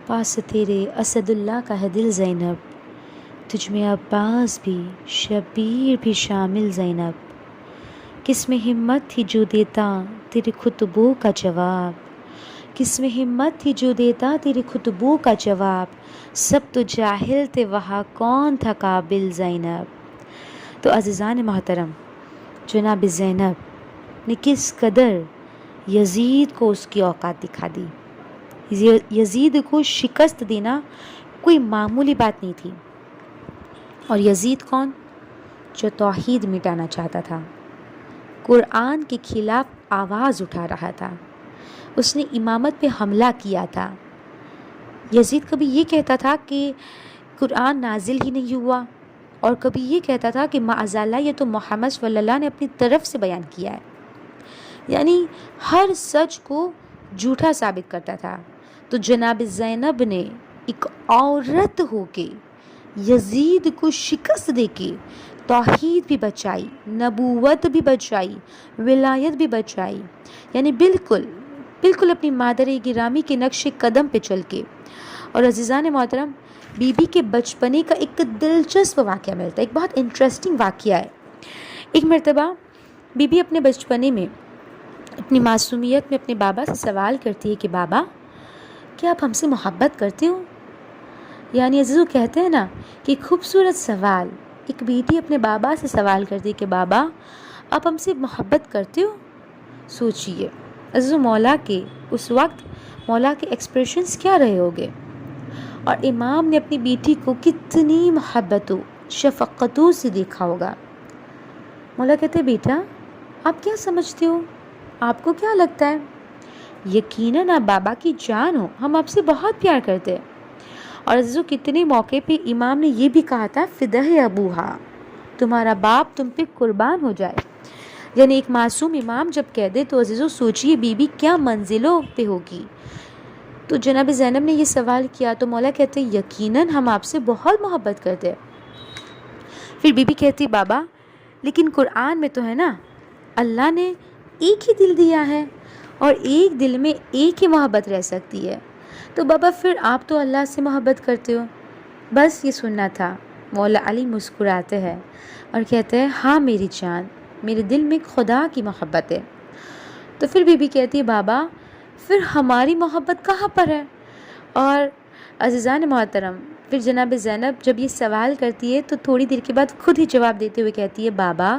پاس تیرے اسد اللہ کا ہے دل زینب، تجھ میں عباس بھی شبیر بھی شامل زینب، کس میں ہمت تھی جو دیتا تیرے خطبوں کا جواب، کس میں ہمت تھی جو دیتا تیرے خطبوں کا جواب، سب تو جاہل تھے وہاں کون تھا قابل زینب۔ تو عزیزان محترم، جناب زینب نے کس قدر یزید کو اس کی اوقات دکھا دی۔ یزید کو شکست دینا کوئی معمولی بات نہیں تھی، اور یزید کون؟ جو توحید مٹانا چاہتا تھا، قرآن کے خلاف آواز اٹھا رہا تھا، اس نے امامت پہ حملہ کیا تھا۔ یزید کبھی یہ کہتا تھا کہ قرآن نازل ہی نہیں ہوا، اور کبھی یہ کہتا تھا کہ معاذاللہ یہ تو محمد صلی اللہ نے اپنی طرف سے بیان کیا ہے، یعنی ہر سچ کو جھوٹا ثابت کرتا تھا۔ تو جناب زینب نے ایک عورت ہو کے یزید کو شکست دے کے توحید بھی بچائی، نبوت بھی بچائی، ولایت بھی بچائی، یعنی بالکل اپنی مادر گرامی کے نقش قدم پہ چل کے۔ اور عزیزان محترم، بی بی کے بچپنے کا ایک دلچسپ واقعہ ملتا ہے، ایک بہت انٹرسٹنگ واقعہ ہے۔ ایک مرتبہ بی بی اپنے بچپنے میں، اپنی معصومیت میں اپنے بابا سے سوال کرتی ہے کہ بابا، کیا آپ ہم سے محبت کرتے ہو؟ یعنی عزیزو کہتے ہیں نا کہ خوبصورت سوال، ایک بیٹی اپنے بابا سے سوال کرتی ہے کہ بابا آپ ہم سے محبت کرتے ہو؟ سوچئے عزیزو، مولا کے اس وقت مولا کے ایکسپریشنز کیا رہے ہوگے، اور امام نے اپنی بیٹی کو کتنی محبتوں شفقتوں سے دیکھا ہوگا۔ مولا کہتے بیٹا آپ کیا سمجھتے ہو، آپ کو کیا لگتا ہے؟ یقیناً آپ بابا کی جان ہو، ہم آپ سے بہت پیار کرتے ہیں۔ اور عزیزو کتنے موقع پہ امام نے یہ بھی کہا تھا فدہ ابوہا، تمہارا باپ تم پہ قربان ہو جائے۔ یعنی ایک معصوم امام جب کہہ دے تو عزیزو سوچئے بی بی کیا منزلوں پہ ہوگی۔ تو جناب زینب نے یہ سوال کیا تو مولا کہتے یقیناً ہم آپ سے بہت محبت کرتے ہیں۔ پھر بی بی کہتی بابا لیکن قرآن میں تو ہے نا، اللہ نے ایک ہی دل دیا ہے، اور ایک دل میں ایک ہی محبت رہ سکتی ہے، تو بابا پھر آپ تو اللہ سے محبت کرتے ہو۔ بس یہ سننا تھا۔ مولا علی مسکراتے ہیں اور کہتے ہیں ہاں میری جان، میرے دل میں خدا کی محبت ہے۔ تو پھر بی بی کہتی ہے بابا پھر ہماری محبت کہاں پر ہے؟ اور عزیزان محترم، پھر جناب زینب جب یہ سوال کرتی ہے تو تھوڑی دیر کے بعد خود ہی جواب دیتے ہوئے کہتی ہے بابا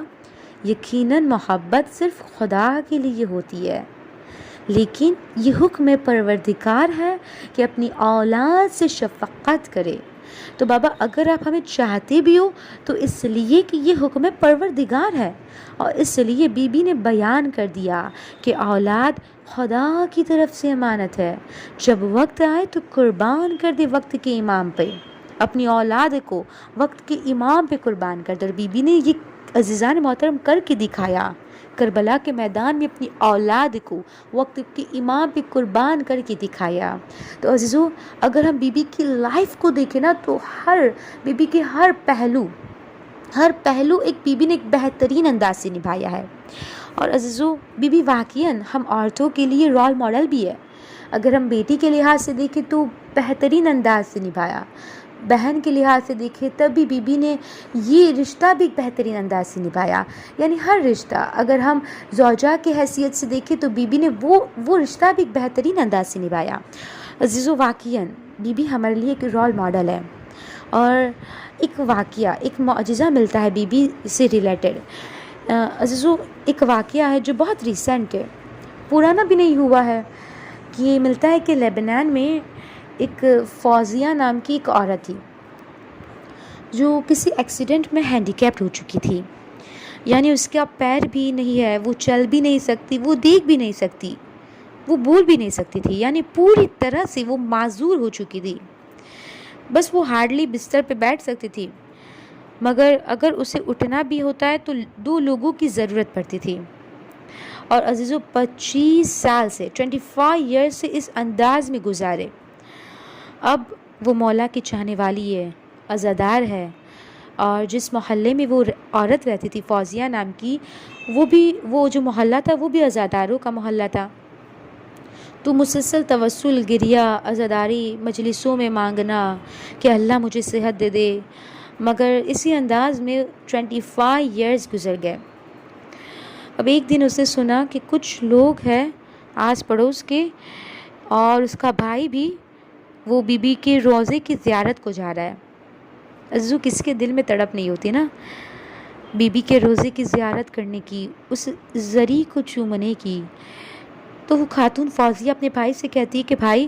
یقیناً محبت صرف خدا کے لیے ہوتی ہے، لیکن یہ حکم پروردگار ہے کہ اپنی اولاد سے شفقت کرے۔ تو بابا اگر آپ ہمیں چاہتے بھی ہو تو اس لیے کہ یہ حکم پروردگار ہے، اور اس لیے بی بی نے بیان کر دیا کہ اولاد خدا کی طرف سے امانت ہے، جب وقت آئے تو قربان کر دے وقت کے امام پہ، اپنی اولاد کو وقت کے امام پہ قربان کر دے۔ اور بی بی نے یہ عزیزان محترم کر کے دکھایا، کربلا کے میدان میں اپنی اولاد کو وقت کے امام پہ قربان کر کے دکھایا۔ تو عزیزو اگر ہم بی بی کی لائف کو دیکھیں نا تو بی بی کے ہر پہلو ایک بی بی نے ایک بہترین انداز سے نبھایا ہے۔ اور عزیزو بی بی واقعاً ہم عورتوں کے لیے رول ماڈل بھی ہے۔ اگر ہم بیٹی کے لحاظ سے دیکھیں تو بہترین انداز سے نبھایا، بہن کے لحاظ سے دیکھیں تب بھی بی بی نے یہ رشتہ بھی بہترین انداز سے نبھایا۔ یعنی ہر رشتہ اگر ہم زوجہ کی حیثیت سے دیکھیں تو بی بی نے وہ رشتہ بھی بہترین انداز سے نبھایا۔ عزیزو واقعاً بی بی ہمارے لیے ایک رول ماڈل ہے، اور ایک واقعہ، ایک معجزہ ملتا ہے بی بی سے ریلیٹڈ۔ عزیزو ایک واقعہ ہے جو بہت ریسنٹ ہے، پرانا بھی نہیں ہوا ہے، کہ یہ ملتا ہے کہ لیبنان میں ایک فوزیہ نام کی ایک عورت تھی جو کسی ایکسیڈنٹ میں ہینڈیکیپڈ ہو چکی تھی، یعنی اس کا پیر بھی نہیں ہے، وہ چل بھی نہیں سکتی، وہ دیکھ بھی نہیں سکتی، وہ بول بھی نہیں سکتی تھی، یعنی پوری طرح سے وہ معذور ہو چکی تھی۔ بس وہ ہارڈلی بستر پہ بیٹھ سکتی تھی، مگر اگر اسے اٹھنا بھی ہوتا ہے تو 2 لوگوں کی ضرورت پڑتی تھی۔ اور عزیزو 25 سال سے 25 ایئر سے اس انداز میں گزارے۔ اب وہ مولا کی چاہنے والی ہے، عزادار ہے، اور جس محلے میں وہ عورت رہتی تھی فوزیہ نام کی، وہ جو محلہ تھا وہ بھی عزاداروں کا محلہ تھا۔ تو مسلسل توسل، گریہ، عزاداری مجلسوں میں مانگنا کہ اللہ مجھے صحت دے دے، مگر اسی انداز میں 25 ایئرز گزر گئے۔ اب ایک دن اس نے سنا کہ کچھ لوگ ہیں آس پڑوس کے، اور اس کا بھائی بھی وہ بی بی کے روضے کی زیارت کو جا رہا ہے۔ عزو، کس کے دل میں تڑپ نہیں ہوتی نا بی بی کے روضے کی زیارت کرنے کی، اس زری کو چومنے کی۔ تو وہ خاتون فوزیہ اپنے بھائی سے کہتی ہے کہ بھائی،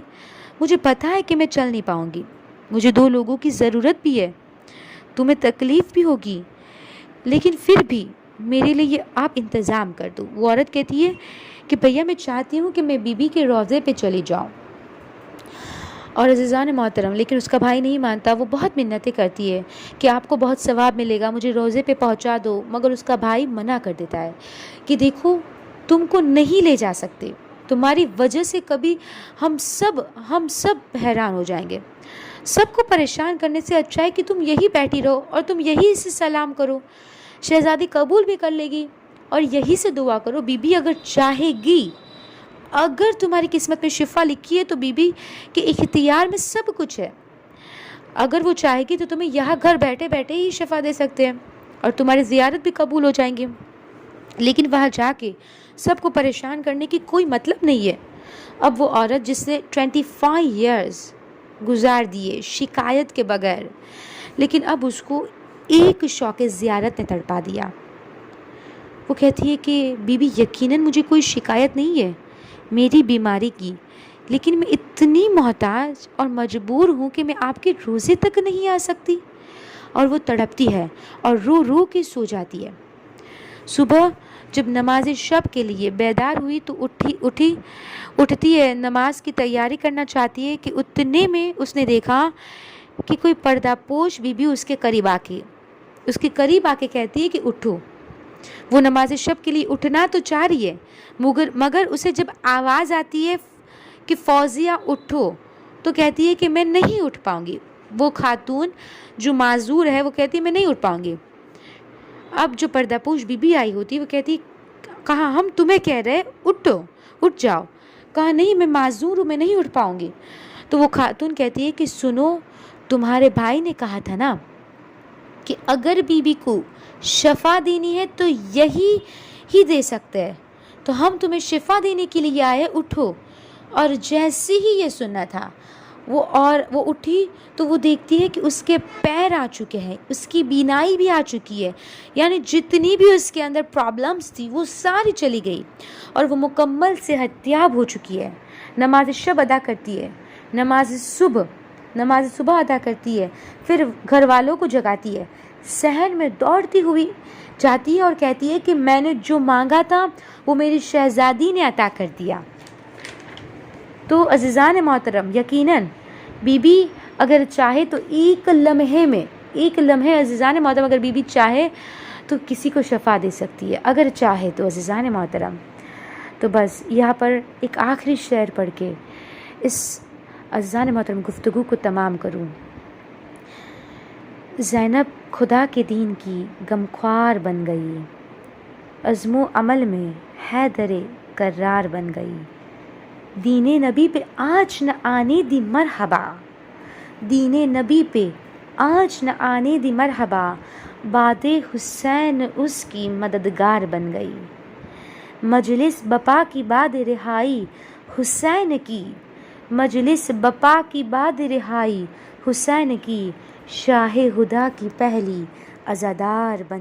مجھے پتا ہے کہ میں چل نہیں پاؤں گی، مجھے 2 لوگوں کی ضرورت بھی ہے، تمہیں تکلیف بھی ہوگی، لیکن پھر بھی میرے لیے یہ آپ انتظام کر دو۔ وہ عورت کہتی ہے کہ بھیا میں چاہتی ہوں کہ میں بی بی کے روضے پہ چلی جاؤں۔ اور عزیزان محترم، لیکن اس کا بھائی نہیں مانتا، وہ بہت منتیں کرتی ہے کہ آپ کو بہت ثواب ملے گا، مجھے روضے پہ پہنچا دو، مگر اس کا بھائی منع کر دیتا ہے کہ دیکھو تم کو نہیں لے جا سکتے، تمہاری وجہ سے کبھی ہم سب حیران ہو جائیں گے، سب کو پریشان کرنے سے اچھا ہے کہ تم یہی بیٹھی رہو اور تم یہی سے سلام کرو، شہزادی قبول بھی کر لے گی اور یہی سے دعا کرو، بی بی اگر چاہے گی، اگر تمہاری قسمت میں شفا لکھی ہے تو بی بی کے اختیار میں سب کچھ ہے، اگر وہ چاہے گی تو تمہیں یہاں گھر بیٹھے بیٹھے ہی شفا دے سکتے ہیں اور تمہاری زیارت بھی قبول ہو جائیں گی، لیکن وہاں جا کے سب کو پریشان کرنے کی کوئی مطلب نہیں ہے۔ اب وہ عورت جس نے 25 ایئرز گزار دیے شکایت کے بغیر، لیکن اب اس کو ایک شوق زیارت نے تڑپا دیا۔ وہ کہتی ہے کہ بی بی یقیناً مجھے کوئی شکایت نہیں ہے میری بیماری کی، لیکن میں اتنی محتاج اور مجبور ہوں کہ میں آپ کے روزے تک نہیں آ سکتی۔ اور وہ تڑپتی ہے اور رو رو کے سو جاتی ہے۔ صبح جب نماز شب کے لیے بیدار ہوئی تو اٹھتی ہے، نماز کی تیاری کرنا چاہتی ہے کہ اتنے میں اس نے دیکھا کہ کوئی پردہ پوش بی بی اس کے قریب آ کے کہتی ہے کہ اٹھو۔ وہ نماز شب کے لیے اٹھنا تو چاہ رہی ہے، مگر اسے جب آواز آتی ہے کہ فوزیہ اٹھو تو کہتی ہے کہ میں نہیں اٹھ پاؤں گی۔ وہ خاتون جو معذور ہے وہ کہتی ہے میں نہیں اٹھ پاؤں گی۔ اب جو پردہ پوش بی بی آئی ہوتی ہے وہ کہتی کہا ہم تمہیں کہہ رہے اٹھو، اٹھ جاؤ، کہا نہیں میں معذور ہوں، میں نہیں اٹھ پاؤں گی۔ تو وہ خاتون کہتی ہے کہ سنو، تمہارے بھائی نے کہا تھا نا کہ اگر بی بی کو شفا دینی ہے تو یہی ہی دے سکتے ہیں، تو ہم تمہیں شفا دینے کے لیے آئے، اٹھو۔ اور جیسے ہی یہ سننا تھا وہ اٹھی تو وہ دیکھتی ہے کہ اس کے پیر آ چکے ہیں، اس کی بینائی بھی آ چکی ہے، یعنی جتنی بھی اس کے اندر پرابلمز تھی وہ ساری چلی گئی اور وہ مکمل صحت یاب ہو چکی ہے۔ نماز شب ادا کرتی ہے، نماز صبح ادا کرتی ہے، پھر گھر والوں کو جگاتی ہے، صحن میں دوڑتی ہوئی جاتی ہے اور کہتی ہے کہ میں نے جو مانگا تھا وہ میری شہزادی نے عطا کر دیا۔ تو عزیزان محترم، یقیناً بی بی اگر چاہے تو ایک لمحے عزیزان محترم، اگر بی بی چاہے تو کسی کو شفا دے سکتی ہے، اگر چاہے تو عزیزان محترم۔ تو بس یہاں پر ایک آخری شعر پڑھ کے اس عزیزان محترم گفتگو کو تمام کروں۔ زینب خدا کے دین کی غمخوار بن گئی، عزم و عمل میں حیدر کرار بن گئی، دین نبی پہ آج نہ آنے دی مرحبا، دین نبی پہ آج نہ آنے دی مرحبا، باد حسین اس کی مددگار بن گئی، مجلس بپا کی بعد رہائی حسین کی، مجلس بپا کی بعد رہائی حسین کی، شاہ ہدا کی پہلی عزادار بن